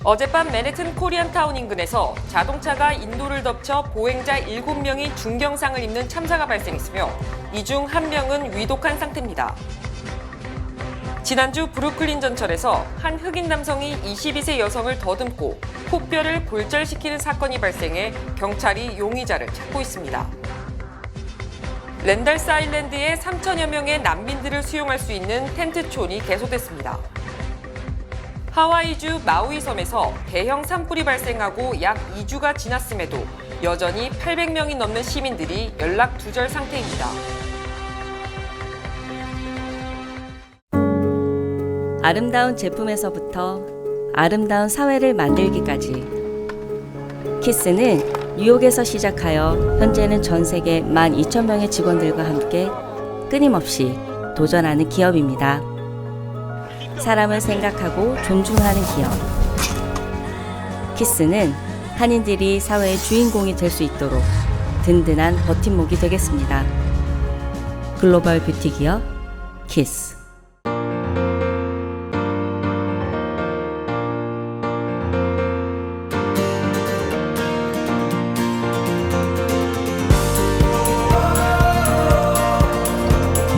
어젯밤 맨해튼 코리안타운 인근에서 자동차가 인도를 덮쳐 보행자 7명이 중경상을 입는 참사가 발생했으며 이 중 1명은 위독한 상태입니다. 지난주 브루클린 전철에서 한 흑인 남성이 22세 여성을 더듬고 코뼈를 골절시키는 사건이 발생해 경찰이 용의자를 찾고 있습니다. 랜달스 아일랜드에 3천여 명의 난민들을 수용할 수 있는 텐트촌이 개소됐습니다. 하와이주 마우이 섬에서 대형 산불이 발생하고 약 2주가 지났음에도 여전히 800명이 넘는 시민들이 연락두절 상태입니다. 아름다운 제품에서부터 아름다운 사회를 만들기까지 키스는 뉴욕에서 시작하여 현재는 전 세계 12,000명의 직원들과 함께 끊임없이 도전하는 기업입니다. 사람을 생각하고 존중하는 기업. 키스는 한인들이 사회의 주인공이 될 수 있도록 든든한 버팀목이 되겠습니다. 글로벌 뷰티 기업 키스.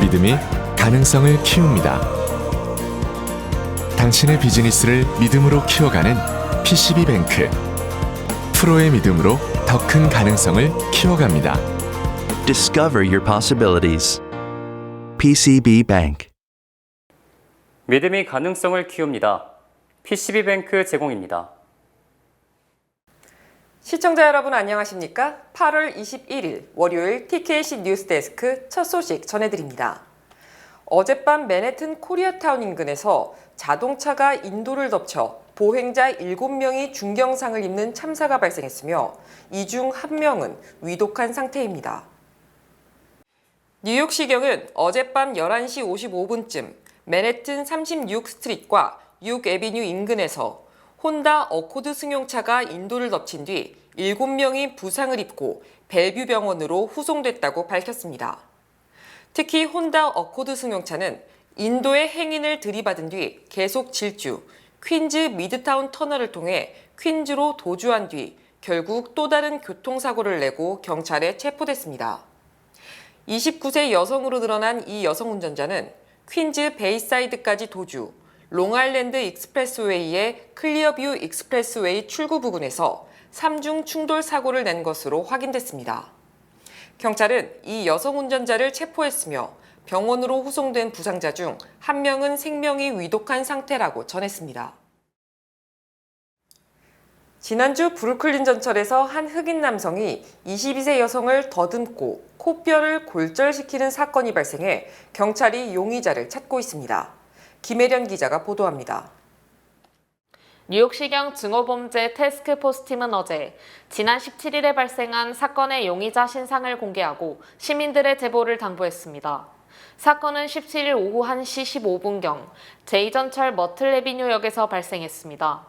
믿음이 가능성을 키웁니다. 당신의 비즈니스를 믿음으로 키워가는 PCB뱅크. 프로의 믿음으로 더 큰 가능성을 키워갑니다. Discover your possibilities. PCB Bank. 믿음이 가능성을 키웁니다. PCB뱅크 제공입니다. 시청자 여러분 안녕하십니까? 8월 21일 월요일 TKC 뉴스데스크 첫 소식 전해드립니다. 어젯밤 맨해튼 코리아타운 인근에서 자동차가 인도를 덮쳐 보행자 7명이 중경상을 입는 참사가 발생했으며 이 중 1명은 위독한 상태입니다. 뉴욕시경은 어젯밤 11시 55분쯤 맨해튼 36 스트릿과 6 애비뉴 인근에서 혼다 어코드 승용차가 인도를 덮친 뒤 7명이 부상을 입고 벨뷰 병원으로 후송됐다고 밝혔습니다. 특히 혼다 어코드 승용차는 인도의 행인을 들이받은 뒤 계속 질주, 퀸즈 미드타운 터널을 통해 퀸즈로 도주한 뒤 결국 또 다른 교통사고를 내고 경찰에 체포됐습니다. 29세 여성으로 드러난 이 여성 운전자는 퀸즈 베이사이드까지 도주, 롱아일랜드 익스프레스웨이의 클리어뷰 익스프레스웨이 출구 부근에서 3중 충돌 사고를 낸 것으로 확인됐습니다. 경찰은 이 여성 운전자를 체포했으며 병원으로 후송된 부상자 중 1명은 생명이 위독한 상태라고 전했습니다. 지난주 브루클린 전철에서 한 흑인 남성이 22세 여성을 더듬고 코뼈를 골절시키는 사건이 발생해 경찰이 용의자를 찾고 있습니다. 김혜련 기자가 보도합니다. 뉴욕시경 증오범죄 태스크포스팀은 어제 지난 17일에 발생한 사건의 용의자 신상을 공개하고 시민들의 제보를 당부했습니다. 사건은 17일 오후 1시 15분경 제2전철 머틀레비뉴역에서 발생했습니다.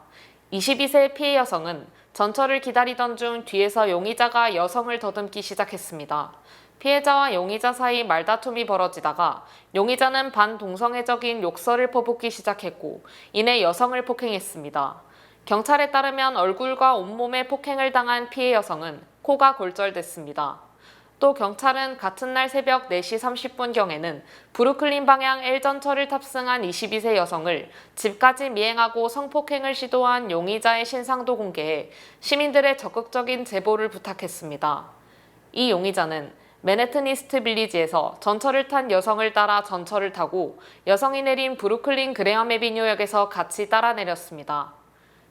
22세 피해 여성은 전철을 기다리던 중 뒤에서 용의자가 여성을 더듬기 시작했습니다. 피해자와 용의자 사이 말다툼이 벌어지다가 용의자는 반동성애적인 욕설을 퍼붓기 시작했고 이내 여성을 폭행했습니다. 경찰에 따르면 얼굴과 온몸에 폭행을 당한 피해 여성은 코가 골절됐습니다. 또 경찰은 같은 날 새벽 4시 30분경에는 브루클린 방향 L전철을 탑승한 22세 여성을 집까지 미행하고 성폭행을 시도한 용의자의 신상도 공개해 시민들의 적극적인 제보를 부탁했습니다. 이 용의자는 맨해튼 이스트 빌리지에서 전철을 탄 여성을 따라 전철을 타고 여성이 내린 브루클린 그레엄 애비뉴역에서 같이 따라 내렸습니다.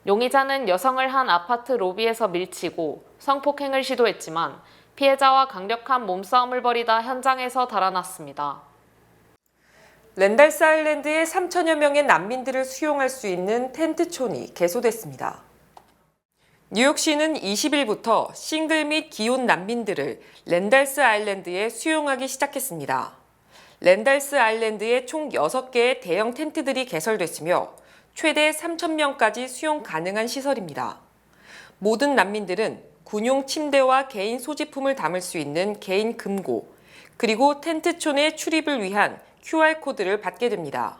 용의자는 여성을 한 아파트 로비에서 밀치고 성폭행을 시도했지만 피해자와 강력한 몸싸움을 벌이다 현장에서 달아났습니다. 랜달스 아일랜드에 3천여 명의 난민들을 수용할 수 있는 텐트촌이 개소됐습니다. 뉴욕시는 20일부터 싱글 및 기혼 난민들을 랜달스 아일랜드에 수용하기 시작했습니다. 랜달스 아일랜드에 총 6개의 대형 텐트들이 개설됐으며 최대 3,000명까지 수용 가능한 시설입니다. 모든 난민들은 군용 침대와 개인 소지품을 담을 수 있는 개인 금고, 그리고 텐트촌의 출입을 위한 QR코드를 받게 됩니다.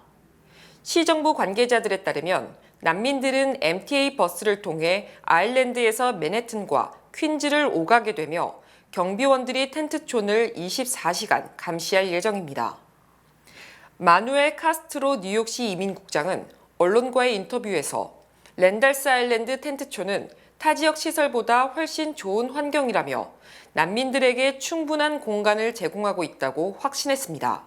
시정부 관계자들에 따르면 난민들은 MTA 버스를 통해 아일랜드에서 맨해튼과 퀸즈를 오가게 되며 경비원들이 텐트촌을 24시간 감시할 예정입니다. 마누엘 카스트로 뉴욕시 이민국장은 언론과의 인터뷰에서 랜달스 아일랜드 텐트촌은 타 지역 시설보다 훨씬 좋은 환경이라며 난민들에게 충분한 공간을 제공하고 있다고 확신했습니다.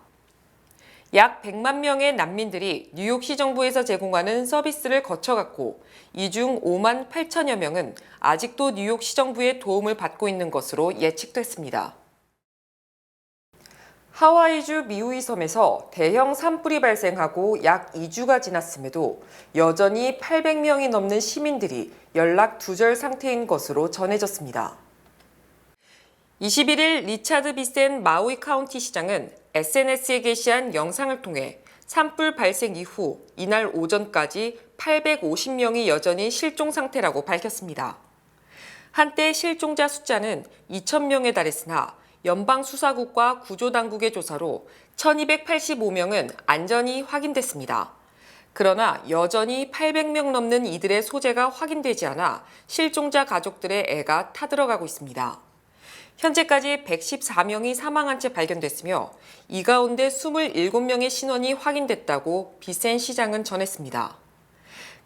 약 100만 명의 난민들이 뉴욕시 정부에서 제공하는 서비스를 거쳐갔고 이 중 5만 8천여 명은 아직도 뉴욕시 정부의 도움을 받고 있는 것으로 예측됐습니다. 하와이주 미우이 섬에서 대형 산불이 발생하고 약 2주가 지났음에도 여전히 800명이 넘는 시민들이 연락 두절 상태인 것으로 전해졌습니다. 21일 리차드 비센 마우이 카운티 시장은 SNS에 게시한 영상을 통해 산불 발생 이후 이날 오전까지 850명이 여전히 실종 상태라고 밝혔습니다. 한때 실종자 숫자는 2,000명에 달했으나 연방수사국과 구조당국의 조사로 1,285명은 안전이 확인됐습니다. 그러나 여전히 800명 넘는 이들의 소재가 확인되지 않아 실종자 가족들의 애가 타들어가고 있습니다. 현재까지 114명이 사망한 채 발견됐으며 이 가운데 27명의 신원이 확인됐다고 비센 시장은 전했습니다.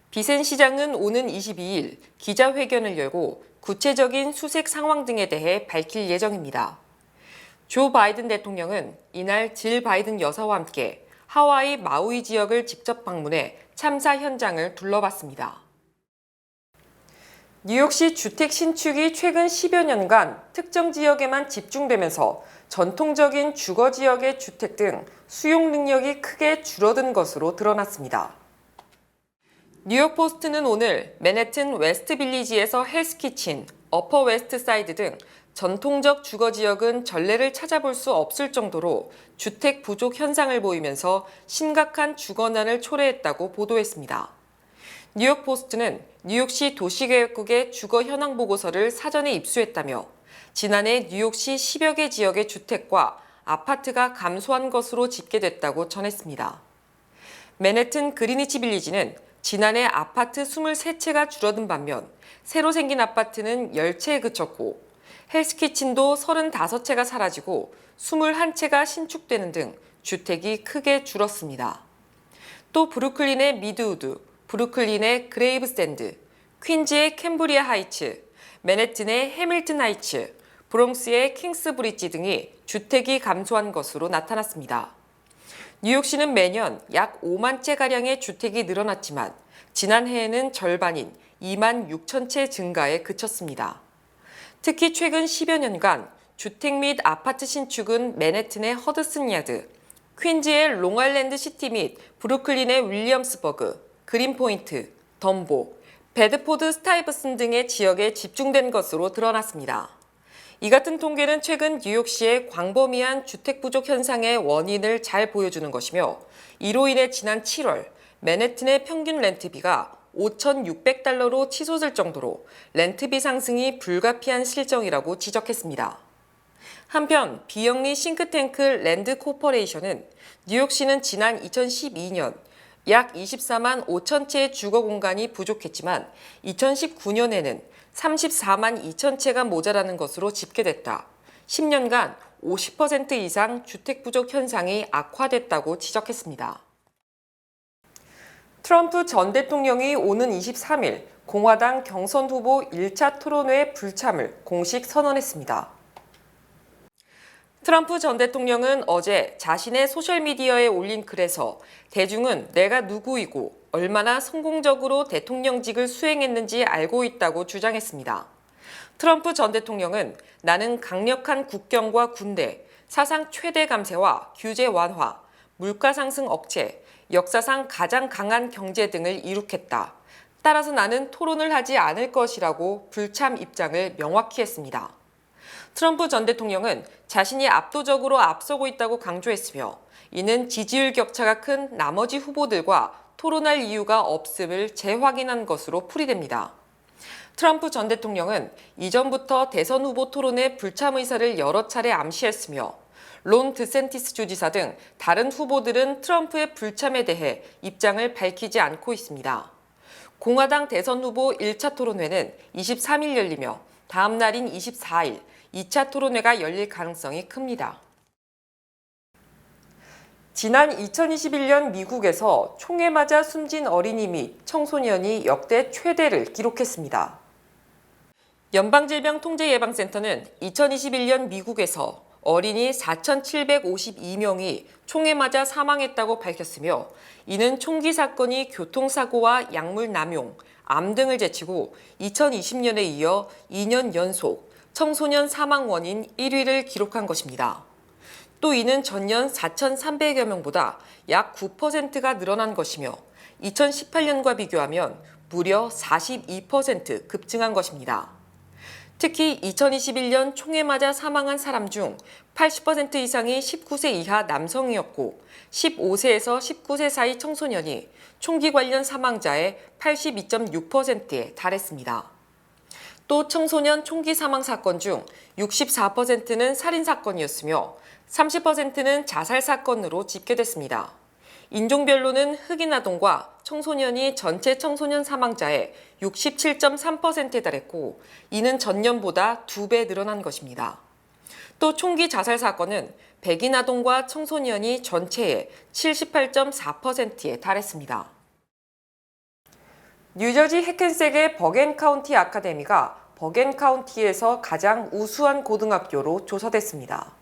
비센 시장은 오는 22일 기자회견을 열고 구체적인 수색 상황 등에 대해 밝힐 예정입니다. 조 바이든 대통령은 이날 질 바이든 여사와 함께 하와이 마우이 지역을 직접 방문해 참사 현장을 둘러봤습니다. 뉴욕시 주택 신축이 최근 10여 년간 특정 지역에만 집중되면서 전통적인 주거 지역의 주택 등 수용 능력이 크게 줄어든 것으로 드러났습니다. 뉴욕 포스트는 오늘 맨해튼 웨스트 빌리지에서 헬스키친, 어퍼 웨스트 사이드 등 전통적 주거 지역은 전례를 찾아볼 수 없을 정도로 주택 부족 현상을 보이면서 심각한 주거난을 초래했다고 보도했습니다. 뉴욕 포스트는 뉴욕시 도시계획국의 주거 현황 보고서를 사전에 입수했다며 지난해 뉴욕시 10여 개 지역의 주택과 아파트가 감소한 것으로 집계됐다고 전했습니다. 맨해튼 그리니치 빌리지는 지난해 아파트 23채가 줄어든 반면 새로 생긴 아파트는 10채에 그쳤고 헬스키친도 35채가 사라지고 21채가 신축되는 등 주택이 크게 줄었습니다. 또 브루클린의 미드우드, 브루클린의 그레이브샌드, 퀸즈의 캠브리아 하이츠, 맨해튼의 해밀튼 하이츠, 브롱스의 킹스 브릿지 등이 주택이 감소한 것으로 나타났습니다. 뉴욕시는 매년 약 5만 채가량의 주택이 늘어났지만 지난해에는 절반인 2만 6천 채 증가에 그쳤습니다. 특히 최근 10여 년간 주택 및 아파트 신축은 맨해튼의 허드슨 야드, 퀸즈의 롱아일랜드 시티 및 브루클린의 윌리엄스버그, 그린포인트, 덤보, 베드포드 스타이브슨 등의 지역에 집중된 것으로 드러났습니다. 이 같은 통계는 최근 뉴욕시의 광범위한 주택 부족 현상의 원인을 잘 보여주는 것이며 이로 인해 지난 7월 맨해튼의 평균 렌트비가 5,600달러로 치솟을 정도로 렌트비 상승이 불가피한 실정이라고 지적했습니다. 한편 비영리 싱크탱크 랜드 코퍼레이션은 뉴욕시는 지난 2012년 약 24만 5천 채의 주거 공간이 부족했지만 2019년에는 34만 2천 채가 모자라는 것으로 집계됐다. 10년간 50% 이상 주택 부족 현상이 악화됐다고 지적했습니다. 트럼프 전 대통령이 오는 23일 공화당 경선 후보 1차 토론회 불참을 공식 선언했습니다. 트럼프 전 대통령은 어제 자신의 소셜미디어에 올린 글에서 대중은 내가 누구이고 얼마나 성공적으로 대통령직을 수행했는지 알고 있다고 주장했습니다. 트럼프 전 대통령은 나는 강력한 국경과 군대, 사상 최대 감세와 규제 완화, 물가 상승 억제, 역사상 가장 강한 경제 등을 이룩했다. 따라서 나는 토론을 하지 않을 것이라고 불참 입장을 명확히 했습니다. 트럼프 전 대통령은 자신이 압도적으로 앞서고 있다고 강조했으며 이는 지지율 격차가 큰 나머지 후보들과 토론할 이유가 없음을 재확인한 것으로 풀이됩니다. 트럼프 전 대통령은 이전부터 대선 후보 토론에 불참 의사를 여러 차례 암시했으며 론 드샌티스 주지사 등 다른 후보들은 트럼프의 불참에 대해 입장을 밝히지 않고 있습니다. 공화당 대선 후보 1차 토론회는 23일 열리며 다음 날인 24일 2차 토론회가 열릴 가능성이 큽니다. 지난 2021년 미국에서 총에 맞아 숨진 어린이 및 청소년이 역대 최대를 기록했습니다. 연방질병통제예방센터는 2021년 미국에서 어린이 4,752명이 총에 맞아 사망했다고 밝혔으며 이는 총기 사건이 교통사고와 약물 남용, 암 등을 제치고 2020년에 이어 2년 연속 청소년 사망 원인 1위를 기록한 것입니다. 또 이는 전년 4,300여 명보다 약 9%가 늘어난 것이며 2018년과 비교하면 무려 42% 급증한 것입니다. 특히 2021년 총에 맞아 사망한 사람 중 80% 이상이 19세 이하 남성이었고 15세에서 19세 사이 청소년이 총기 관련 사망자의 82.6%에 달했습니다. 또 청소년 총기 사망 사건 중 64%는 살인 사건이었으며 30%는 자살 사건으로 집계됐습니다. 인종별로는 흑인 아동과 청소년이 전체 청소년 사망자의 67.3%에 달했고 이는 전년보다 2배 늘어난 것입니다. 또 총기 자살 사건은 백인 아동과 청소년이 전체의 78.4%에 달했습니다. 뉴저지 해켄색의 버겐 카운티 아카데미가 버겐 카운티에서 가장 우수한 고등학교로 조사됐습니다.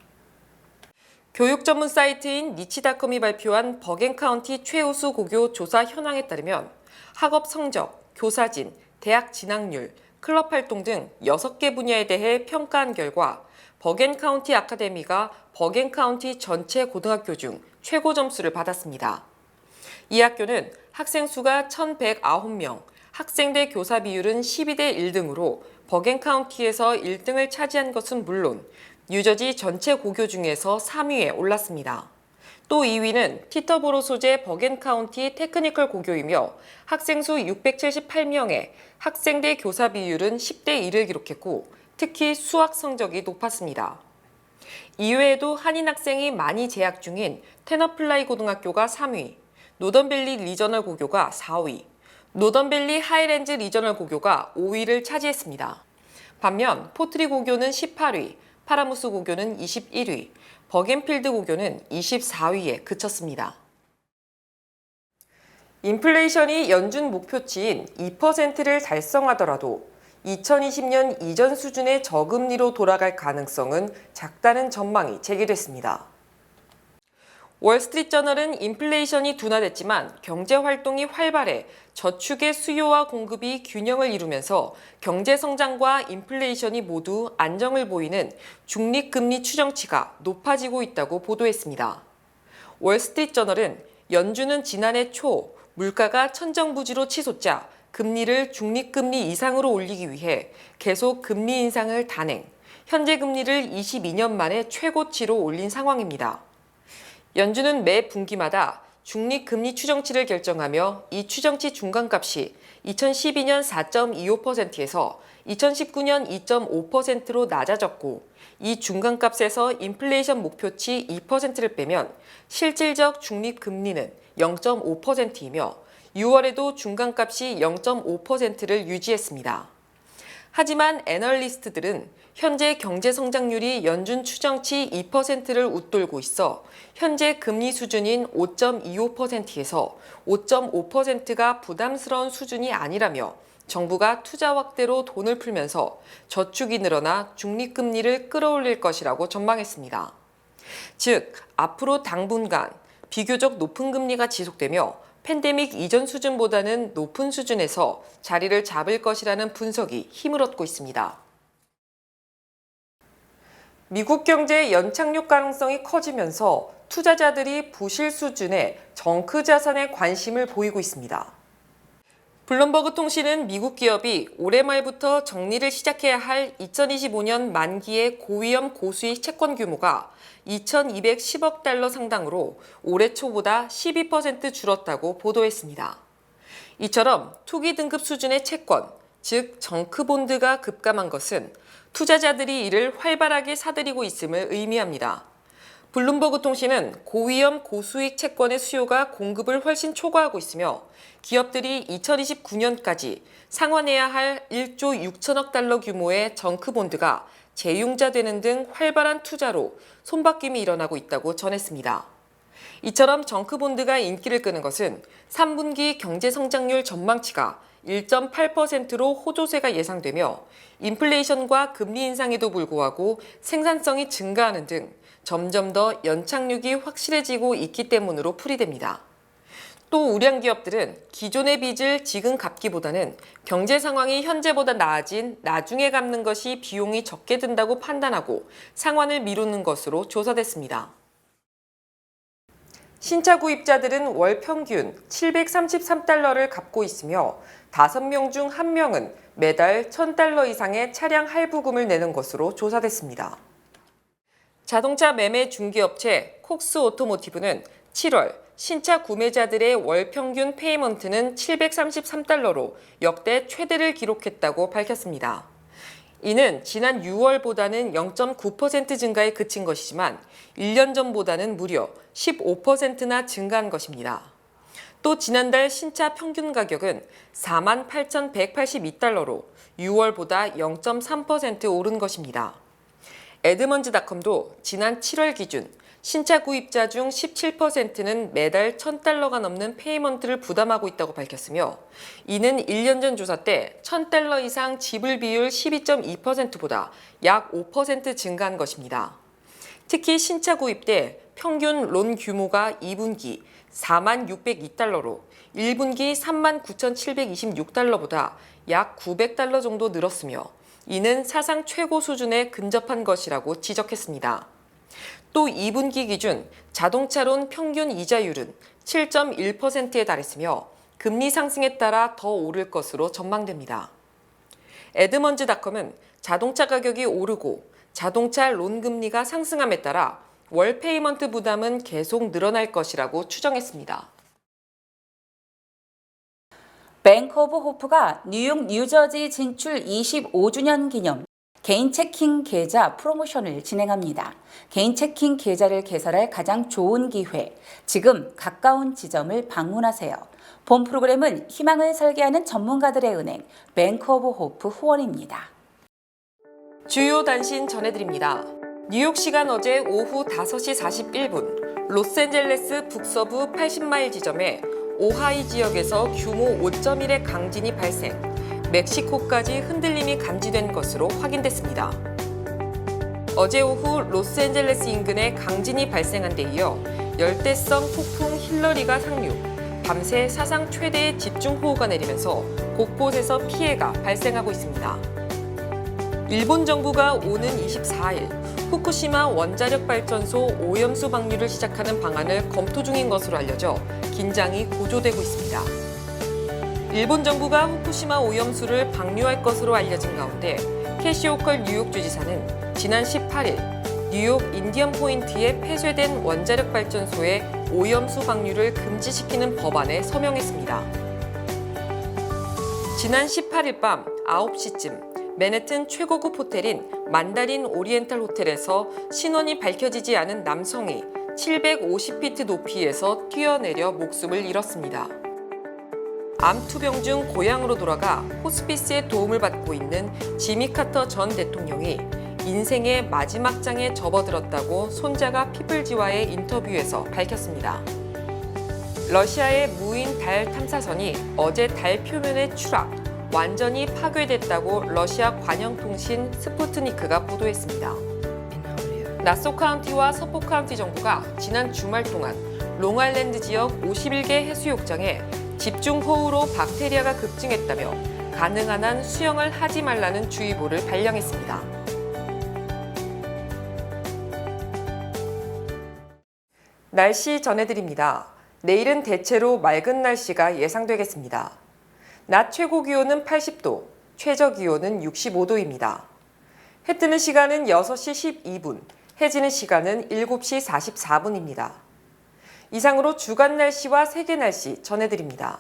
교육 전문 사이트인 니치닷컴이 발표한 버겐 카운티 최우수 고교 조사 현황에 따르면 학업 성적, 교사진, 대학 진학률, 클럽 활동 등 6개 분야에 대해 평가한 결과 버겐 카운티 아카데미가 버겐 카운티 전체 고등학교 중 최고 점수를 받았습니다. 이 학교는 학생 수가 1,109명, 학생대 교사 비율은 12대 1등으로 버겐 카운티에서 1등을 차지한 것은 물론 뉴저지 전체 고교 중에서 3위에 올랐습니다. 또 2위는 티터보로 소재 버겐 카운티 테크니컬 고교이며 학생 수 678명에 학생대 교사 비율은 10대 1을 기록했고 특히 수학 성적이 높았습니다. 이외에도 한인 학생이 많이 재학 중인 테너플라이 고등학교가 3위, 노던밸리 리저널 고교가 4위, 노던밸리 하이랜즈 리저널 고교가 5위를 차지했습니다. 반면 포트리 고교는 18위, 파라무스 고교는 21위, 버겐필드 고교는 24위에 그쳤습니다. 인플레이션이 연준 목표치인 2%를 달성하더라도 2020년 이전 수준의 저금리로 돌아갈 가능성은 작다는 전망이 제기됐습니다. 월스트리트저널은 인플레이션이 둔화됐지만 경제 활동이 활발해 저축의 수요와 공급이 균형을 이루면서 경제 성장과 인플레이션이 모두 안정을 보이는 중립금리 추정치가 높아지고 있다고 보도했습니다. 월스트리트저널은 연준은 지난해 초 물가가 천정부지로 치솟자 금리를 중립금리 이상으로 올리기 위해 계속 금리 인상을 단행, 현재 금리를 22년 만에 최고치로 올린 상황입니다. 연준은 매 분기마다 중립금리 추정치를 결정하며 이 추정치 중간값이 2012년 4.25%에서 2019년 2.5%로 낮아졌고 이 중간값에서 인플레이션 목표치 2%를 빼면 실질적 중립금리는 0.5%이며 6월에도 중간값이 0.5%를 유지했습니다. 하지만 애널리스트들은 현재 경제 성장률이 연준 추정치 2%를 웃돌고 있어 현재 금리 수준인 5.25%에서 5.5%가 부담스러운 수준이 아니라며 정부가 투자 확대로 돈을 풀면서 저축이 늘어나 중립금리를 끌어올릴 것이라고 전망했습니다. 즉, 앞으로 당분간 비교적 높은 금리가 지속되며 팬데믹 이전 수준보다는 높은 수준에서 자리를 잡을 것이라는 분석이 힘을 얻고 있습니다. 미국 경제의 연착륙 가능성이 커지면서 투자자들이 부실 수준의 정크 자산에 관심을 보이고 있습니다. 블룸버그 통신은 미국 기업이 올해 말부터 정리를 시작해야 할 2025년 만기의 고위험 고수익 채권 규모가 2,210억 달러 상당으로 올해 초보다 12% 줄었다고 보도했습니다. 이처럼 투기 등급 수준의 채권, 즉 정크본드가 급감한 것은 투자자들이 이를 활발하게 사들이고 있음을 의미합니다. 블룸버그 통신은 고위험 고수익 채권의 수요가 공급을 훨씬 초과하고 있으며 기업들이 2029년까지 상환해야 할 1조 6천억 달러 규모의 정크본드가 재융자되는 등 활발한 투자로 손바뀜이 일어나고 있다고 전했습니다. 이처럼 정크본드가 인기를 끄는 것은 3분기 경제성장률 전망치가 1.8%로 호조세가 예상되며 인플레이션과 금리 인상에도 불구하고 생산성이 증가하는 등 점점 더 연착륙이 확실해지고 있기 때문으로 풀이됩니다. 또 우량 기업들은 기존의 빚을 지금 갚기보다는 경제 상황이 현재보다 나아진 나중에 갚는 것이 비용이 적게 든다고 판단하고 상환을 미루는 것으로 조사됐습니다. 신차 구입자들은 월 평균 733달러를 갚고 있으며 5명 중 1명은 매달 1,000달러 이상의 차량 할부금을 내는 것으로 조사됐습니다. 자동차 매매 중개업체 콕스 오토모티브는 7월 신차 구매자들의 월 평균 페이먼트는 733달러로 역대 최대를 기록했다고 밝혔습니다. 이는 지난 6월보다는 0.9% 증가에 그친 것이지만 1년 전보다는 무려 15%나 증가한 것입니다. 또 지난달 신차 평균 가격은 48,182달러로 6월보다 0.3% 오른 것입니다. 에드먼즈닷컴도 지난 7월 기준 신차 구입자 중 17%는 매달 1,000달러가 넘는 페이먼트를 부담하고 있다고 밝혔으며 이는 1년 전 조사 때 1,000달러 이상 지불 비율 12.2%보다 약 5% 증가한 것입니다. 특히 신차 구입 때 평균 론 규모가 2분기 46,602달러로 1분기 39,726달러보다 약 900달러 정도 늘었으며 이는 사상 최고 수준에 근접한 것이라고 지적했습니다. 또 2분기 기준 자동차론 평균 이자율은 7.1%에 달했으며 금리 상승에 따라 더 오를 것으로 전망됩니다. 에드먼즈닷컴은 자동차 가격이 오르고 자동차 론 금리가 상승함에 따라 월 페이먼트 부담은 계속 늘어날 것이라고 추정했습니다. 뱅크 오브 호프가 뉴욕 뉴저지 진출 25주년 기념 개인 체킹 계좌 프로모션을 진행합니다. 개인 체킹 계좌를 개설할 가장 좋은 기회, 지금 가까운 지점을 방문하세요. 본 프로그램은 희망을 설계하는 전문가들의 은행 뱅크 오브 호프 후원입니다. 주요 단신 전해드립니다. 뉴욕 시간 어제 오후 5시 41분 로스앤젤레스 북서부 80마일 지점에 오하이 지역에서 규모 5.1의 강진이 발생, 멕시코까지 흔들림이 감지된 것으로 확인됐습니다. 어제 오후 로스앤젤레스 인근에 강진이 발생한 데 이어 열대성 폭풍 힐러리가 상륙, 밤새 사상 최대의 집중호우가 내리면서 곳곳에서 피해가 발생하고 있습니다. 일본 정부가 오는 24일 후쿠시마 원자력 발전소 오염수 방류를 시작하는 방안을 검토 중인 것으로 알려져 긴장이 고조되고 있습니다. 일본 정부가 후쿠시마 오염수를 방류할 것으로 알려진 가운데 캐시 호컬 뉴욕 주지사는 지난 18일 뉴욕 인디언 포인트에 폐쇄된 원자력 발전소의 오염수 방류를 금지시키는 법안에 서명했습니다. 지난 18일 밤 9시쯤 맨해튼 최고급 호텔인 만다린 오리엔탈 호텔에서 신원이 밝혀지지 않은 남성이 750피트 높이에서 뛰어내려 목숨을 잃었습니다. 암투병 중 고향으로 돌아가 호스피스의 도움을 받고 있는 지미 카터 전 대통령이 인생의 마지막 장에 접어들었다고 손자가 피플지와의 인터뷰에서 밝혔습니다. 러시아의 무인 달 탐사선이 어제 달 표면에 추락, 완전히 파괴됐다고 러시아 관영통신 스푸트니크가 보도했습니다. 나소 카운티와 서포 카운티 정부가 지난 주말 동안 롱아일랜드 지역 51개 해수욕장에 집중호우로 박테리아가 급증했다며 가능한 한 수영을 하지 말라는 주의보를 발령했습니다. 날씨 전해드립니다. 내일은 대체로 맑은 날씨가 예상되겠습니다. 낮 최고 기온은 80도, 최저 기온은 65도입니다. 해 뜨는 시간은 6시 12분, 해 지는 시간은 7시 44분입니다. 이상으로 주간 날씨와 세계 날씨 전해드립니다.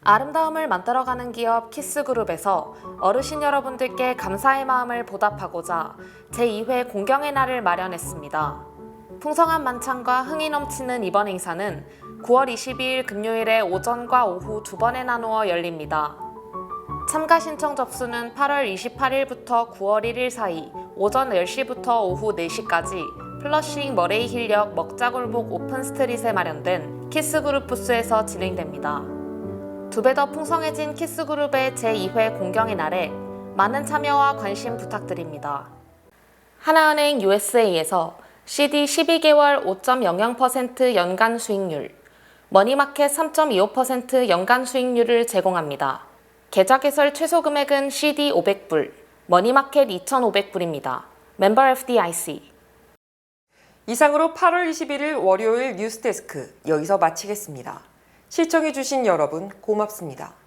아름다움을 만들어가는 기업 키스그룹에서 어르신 여러분들께 감사의 마음을 보답하고자 제2회 공경의 날을 마련했습니다. 풍성한 만찬과 흥이 넘치는 이번 행사는 9월 22일 금요일에 오전과 오후 두 번에 나누어 열립니다. 참가 신청 접수는 8월 28일부터 9월 1일 사이 오전 10시부터 오후 4시까지 플러싱 머레이힐역 먹자골목 오픈스트릿에 마련된 키스그룹 부스에서 진행됩니다. 2배 더 풍성해진 키스그룹의 제2회 공경의 날에 많은 참여와 관심 부탁드립니다. 하나은행 USA에서 CD 12개월 5.00% 연간 수익률, 머니마켓 3.25% 연간 수익률을 제공합니다. 계좌 개설 최소 금액은 CD 500불, 머니마켓 2,500불입니다. 멤버 FDIC. 이상으로 8월 21일 월요일 뉴스데스크 여기서 마치겠습니다. 시청해주신 여러분 고맙습니다.